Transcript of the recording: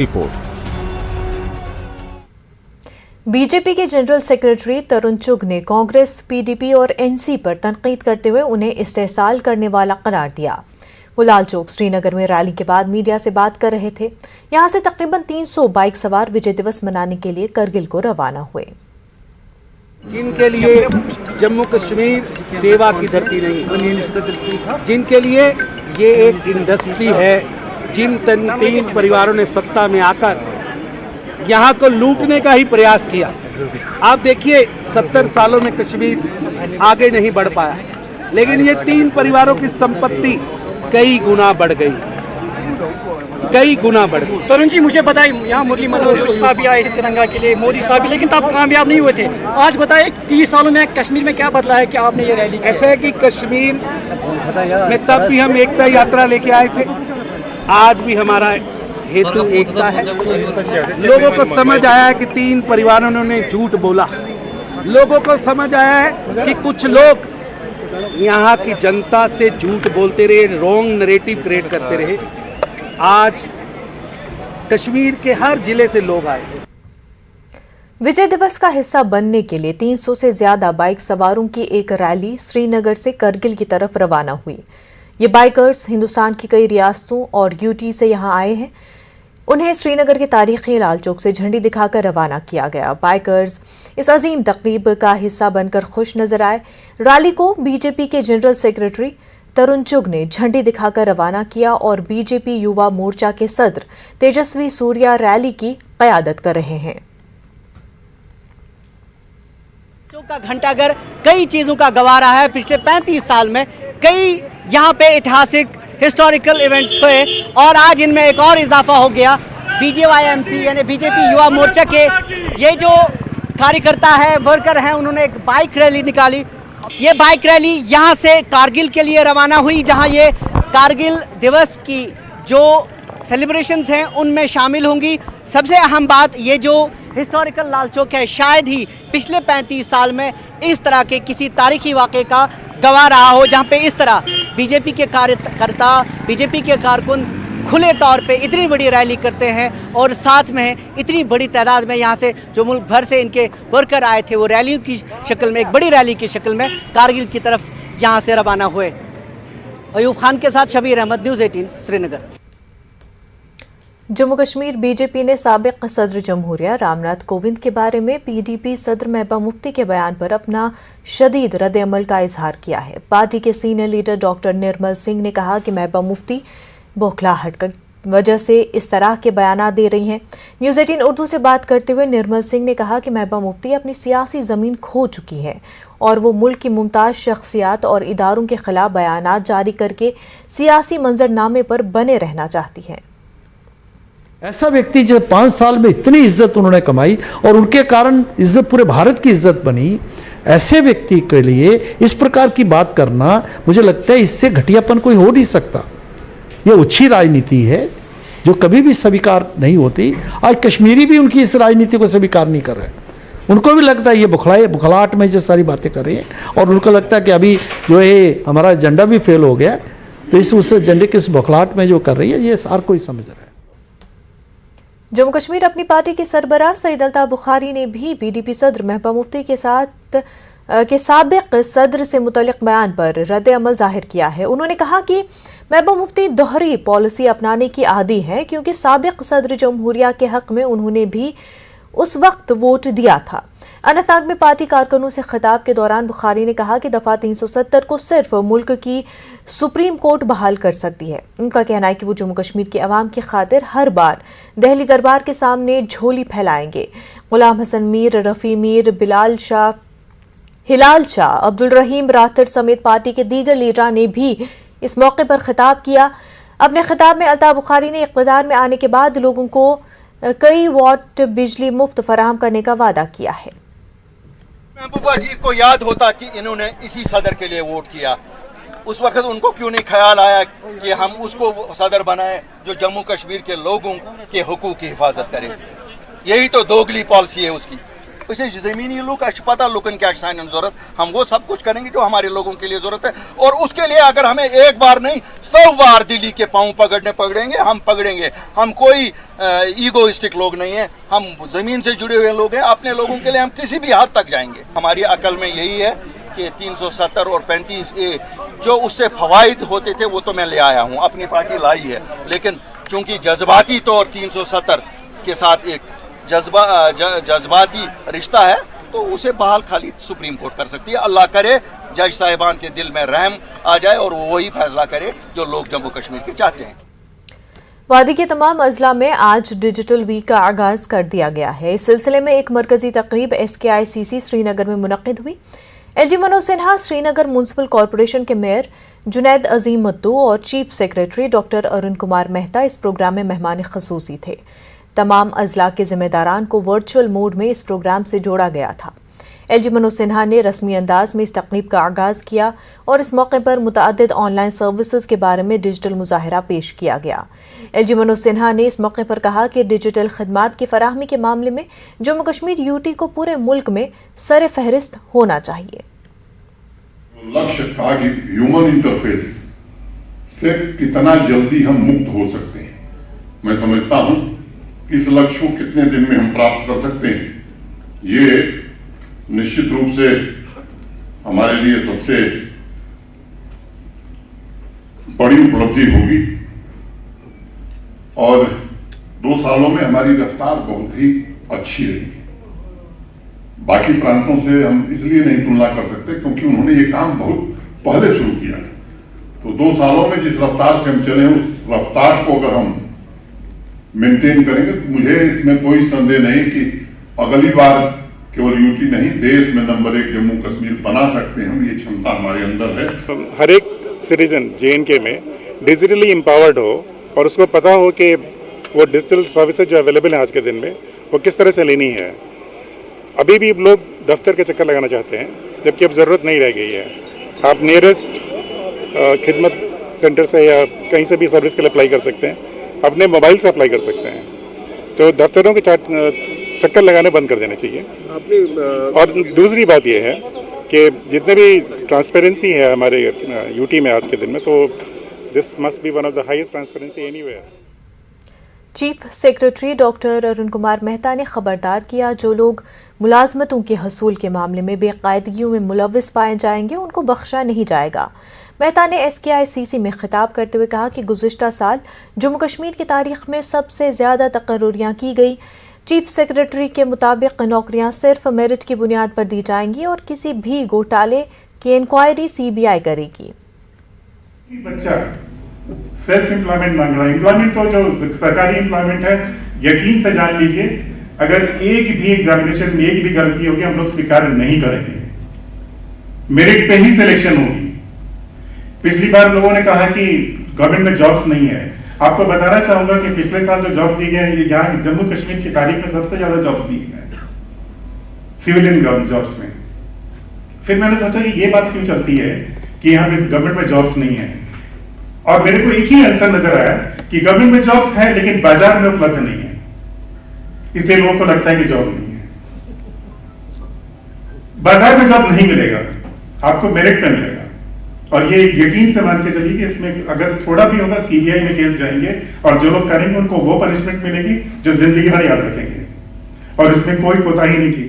Report. BJP के general secretary तरुण चुग ने Congress, PDP और एनसी पर तनकीद करते हुए उन्हें इस्तेहसाल करने वाला करार दिया। वो लाल चौक श्रीनगर में रैली के बाद मीडिया से बात कर रहे थे। यहां से तकरीबन 300 बाइक सवार विजय दिवस मनाने के लिए करगिल को रवाना हुए। जिनके लिए जम्मू कश्मीर सेवा की धरती नहीं, जिनके लिए ये एक इंडस्ट्री है, जिन तीन परिवारों ने सत्ता में आकर यहाँ को लूटने का ही प्रयास किया। आप देखिए 70 सालों में कश्मीर आगे नहीं बढ़ पाया, लेकिन ये तीन परिवारों की संपत्ति कई गुना बढ़ गई, कई गुना बढ़ गई। तरुण जी, मुझे बताइए, यहाँ मुरली मनोहर साहब भी आए थे तिरंगा के लिए, मोदी साहब भी, लेकिन तब कामयाब नहीं हुए थे। आज बताइए 30 सालों में कश्मीर में क्या बदला है कि आपने ये रैली की? ऐसा है कि कश्मीर में तब भी हम एकता यात्रा लेके आए थे, आज भी हमारा हेतु एकता है। लोगों को समझ आया है कि तीन परिवारों ने झूठ बोला। लोगों को समझ आया है कि कुछ लोग यहाँ की जनता से झूठ बोलते रहे, रॉन्ग नैरेटिव क्रिएट करते रहे। आज कश्मीर के हर जिले से लोग आए। विजय दिवस का हिस्सा बनने के लिए 300 से ज्यादा बाइक सवारों की एक रैली श्रीनगर से करगिल की तरफ रवाना हुई। ये बाइकर्स हिंदुस्तान की कई रियासतों और यूटी से यहाँ आए हैं। उन्हें श्रीनगर के तारीखी लाल चौक से झंडी दिखाकर रवाना किया गया। बाइकर्स इस अजीम तकरीब का हिस्सा बनकर खुश नजर आए। रैली को बीजेपी के जनरल सेक्रेटरी तरुण चुग ने झंडी दिखाकर रवाना किया और बीजेपी युवा मोर्चा के सदर तेजस्वी सूर्या रैली की क़यादत कर रहे हैं। का घंटाघर कई चीजों का गवाह रहा है। पिछले 35 साल में कई यहाँ पे ऐतिहासिक हिस्टोरिकल इवेंट्स हुए और आज इनमें एक और इजाफा हो गया। बीजेवाईएमसी यानी बीजेपी युवा मोर्चा के ये जो कार्यकर्ता है, वर्कर हैं, उन्होंने एक बाइक रैली निकाली। ये बाइक रैली यहाँ से कारगिल के लिए रवाना हुई, जहाँ ये कारगिल दिवस की जो सेलिब्रेशंस हैं उनमें शामिल होंगी। सबसे अहम बात, ये जो हिस्टोरिकल लाल चौक है, शायद ही पिछले 35 साल में इस तरह के किसी तारीखी वाक़े का गवाह रहा हो, जहाँ पे इस तरह बीजेपी के कार्यकर्ता, बीजेपी के कारकुन खुले तौर पे इतनी बड़ी रैली करते हैं और साथ में इतनी बड़ी तादाद में यहाँ से जो मुल्क भर से इनके वर्कर आए थे, वो रैलियों की शक्ल में, एक बड़ी रैली की शक्ल में कारगिल की तरफ यहाँ से रवाना हुए। अयूब खान के साथ शबीर अहमद, न्यूज़ 18 श्रीनगर। जम्मू कश्मीर बीजेपी ने साबिक सदर जमहूरिया रामनाथ कोविंद के बारे में पीडीपी सदर महबूबा मुफ्ती के बयान पर अपना शदीद रद्द-ए-अमल का इजहार किया है। पार्टी के senior leader doctor Nirmal Singh ने कहा कि महबूबा मुफ्ती बौखलाहट की वजह से इस तरह के बयान दे रही हैं। न्यूज़ 18 उर्दू से बात करते हुए निर्मल सिंह ने कहा कि महबूबा मुफ्ती अपनी सियासी ज़मीन खो चुकी है और वो मुल्क की मुमताज़ शख्सियात और इदारों के खिलाफ बयानात जारी करके सियासी मंजरनामे पर बने रहना चाहती हैं। ऐसा व्यक्ति जो 5 साल में इतनी इज्जत उन्होंने कमाई और उनके कारण इज्जत पूरे भारत की इज्जत बनी, ऐसे व्यक्ति के लिए इस प्रकार की बात करना, मुझे लगता है इससे घटियापन कोई हो नहीं सकता। ये अच्छी राजनीति है जो कभी भी स्वीकार नहीं होती। आज कश्मीरी भी उनकी इस राजनीति को स्वीकार नहीं कर रहे। उनको भी लगता है ये बुखलाहट में जो सारी बातें कर रही है और उनको लगता है कि अभी जो है हमारा एजेंडा भी फेल हो गया, तो उस एजेंडे के इस बुखलाहट में जो कर रही है, ये हर कोई समझ रहा है। जम्मू कश्मीर अपनी पार्टी के सरबराह सईद अल्ताफ बुखारी ने भी बीडीपी सदर महबूबा मुफ्ती के साबिक सदर से मुतल्लिक बयान पर रद्द-ए-अमल जाहिर किया है। उन्होंने कहा कि महबूबा मुफ्ती दोहरी पॉलिसी अपनाने की आदी हैं, क्योंकि साबिक सदर जमहूरिया के हक में उन्होंने भी उस वक्त वोट दिया था। अनंतनाग में पार्टी कारकुनों से खिताब के दौरान बुखारी ने कहा कि दफा 370 को सिर्फ मुल्क की सुप्रीम कोर्ट बहाल कर सकती है। उनका कहना है कि वो जम्मू कश्मीर के अवाम की खातिर हर बार दिल्ली दरबार के सामने झोली फैलाएंगे। गुलाम हसन मीर, रफ़ी मीर, बिलाल शाह, हिलाल शाह, अब्दुल रहीम राठौर समेत पार्टी के दीगर लीडरान ने भी इस मौके पर खिताब किया। अपने खिताब में अल्ताफ बुखारी ने इक़्तिदार में आने के बाद लोगों को कई वाट बिजली मुफ्त फराहम करने का वादा किया है। महबूबा जी को याद होता कि इन्होंने इसी सदर के लिए वोट किया, उस वक्त उनको क्यों नहीं ख्याल आया कि हम उसको सदर बनाएं जो जम्मू कश्मीर के लोगों के हुकूक की हिफाजत करे। यही तो दोगली पॉलिसी है उसकी। उसे ज़मीनी लोग पता लुकन क्या सान ज़रूरत, हम वो सब कुछ करेंगे जो हमारे लोगों के लिए ज़रूरत है। और उसके लिए अगर हमें एक बार नहीं 100 बार दिल्ली के पाँव पकड़ेंगे, हम पकड़ेंगे। हम कोई ईगोइस्टिक लोग नहीं हैं, हम ज़मीन से जुड़े हुए लोग हैं। अपने लोगों के लिए हम किसी भी हद तक जाएंगे। हमारी अकल में यही है कि 370 और 35A जो उससे फ़वाइद होते थे वो तो मैं ले आया हूँ, अपनी पार्टी लाई है। लेकिन चूंकि जज्बाती तौर 370 के साथ एक जज्बाती रिश्ता है, तो उसे बहाल खाली सुप्रीम कोर्ट कर सकती है। अल्लाह करे जज साहिबान के दिल में रहम आ जाए और वो वही फैसला करे जो लोग जम्मू कश्मीर के चाहते हैं। वादी के तमाम अजला में आज डिजिटल वीक का आगाज कर दिया गया है। इस सिलसिले में एक मरकजी तकरीब SKICC श्रीनगर में मुनक्किद हुई। LG Manoj Sinha, Srinagar municipal corporation के मेयर जुनैद अजीम मद्दू और chief secretary doctor Arun Kumar Mehta इस प्रोग्राम में मेहमान खसूसी थे। तमाम अजला के जिम्मेदारान को वर्चुअल मोड में इस प्रोग्राम से जोड़ा गया था। LG मनोज सिन्हा ने रस्मी अंदाज में इस तकरीब का आगाज किया और इस मौके पर मुतअद्दिद ऑनलाइन सर्विसेज के बारे में डिजिटल मुजाहिरा पेश किया गया। LG मनोज सिन्हा ने इस मौके पर कहा कि डिजिटल खदमात की फराहमी के मामले में जम्मू कश्मीर UT को पूरे मुल्क में सर फहरिस्त होना चाहिए। लक्ष्य था कि ह्यूमन इंटरफेस से कितना जल्दी हम मुक्त हो सकते हैं। मैं समझता हूं इस लक्ष्य को कितने दिन में हम प्राप्त कर सकते हैं, ये निश्चित रूप से हमारे लिए सबसे बड़ी उपलब्धि होगी। और 2 सालों में हमारी रफ्तार बहुत ही अच्छी रही। बाकी प्रांतों से हम इसलिए नहीं तुलना कर सकते क्योंकि उन्होंने ये काम बहुत पहले शुरू किया। तो 2 सालों में जिस रफ्तार से हम चले, उस रफ्तार को अगर हम मेंटेन करेंगे तो मुझे इसमें कोई संदेह नहीं कि अगली बार केवल UT नहीं, देश में नंबर 1 जम्मू कश्मीर बना सकते हैं। ये क्षमता हमारे अंदर है। हर एक सिटीजन JNK में डिजिटली एम्पावर्ड हो और उसको पता हो कि वो डिजिटल सर्विसेज जो अवेलेबल है आज के दिन में वो किस तरह से लेनी है। अभी भी लोग दफ्तर के चक्कर लगाना चाहते हैं, जबकि अब ज़रूरत नहीं रह गई है। आप नियरेस्ट खिदमत सेंटर से या कहीं से भी सर्विस के लिए अप्लाई कर सकते हैं, अपने मोबाइल से अप्लाई कर सकते हैं। तो दफ्तरों के चक्कर लगाने बंद कर देने चाहिए। और दूसरी बात यह है कि जितने भी ट्रांसपेरेंसी है हमारे UT में आज के दिन में, तो this must be one of the highest transparency anywhere. Chief secretary doctor Arun Kumar Mehta ने खबरदार किया, जो लोग मुलाजमतों के हसूल के मामले में बेकायदगियों में मुलविस पाए जाएंगे उनको बख्शा नहीं जाएगा। मेहता ने SKICC में खिताब करते हुए कहा कि गुज़िश्ता साल जम्मू कश्मीर की तारीख में सबसे ज़्यादा तकर्रुरियाँ की गई। चीफ सेक्रेटरी के मुताबिक नौकरियाँ सिर्फ मेरिट की बुनियाद पर दी जाएंगी और किसी भी घोटाले की इंक्वायरी CBI करेगी। बच्चा सेल्फ एम्प्लॉयमेंट मांग रहा है। एम्प्लॉयमेंट तो जो सरकारी एम्प्लॉयमेंट है, यकीन से जान लीजिए अगर एक भी एग्जामिनेशन में एक भी गलती होगी हम लोग स्वीकार नहीं करेंगे। मेरिट पे ही सिलेक्शन होगी। पिछली बार लोगों ने कहा कि गवर्नमेंट में जॉब्स नहीं है। आपको बताना चाहूंगा कि पिछले साल जो जॉब्स दिए गए, यहाँ जम्मू कश्मीर की तारीख में सबसे ज्यादा जॉब्स दिए गए सिविलियन जॉब्स में। फिर मैंने सोचा कि ये बात क्यों चलती है कि यहाँ पे गवर्नमेंट में जॉब्स नहीं है, और मेरे को एक ही आंसर नजर आया कि गवर्नमेंट में जॉब्स है लेकिन बाजार में उपलब्ध नहीं है, इसलिए लोगों को लगता है कि जॉब नहीं है। बाजार में जॉब नहीं मिलेगा, आपको मेरिट पे मिलेगा। और ये यकीन से मान के चलिए कि इसमें अगर थोड़ा भी होगा CBI में केस जाएंगे और जो लोग करेंगे उनको वो पनिशमेंट मिलेगी जो जिंदगी भर याद रखेंगे, और इसमें कोई कोताही नहीं की।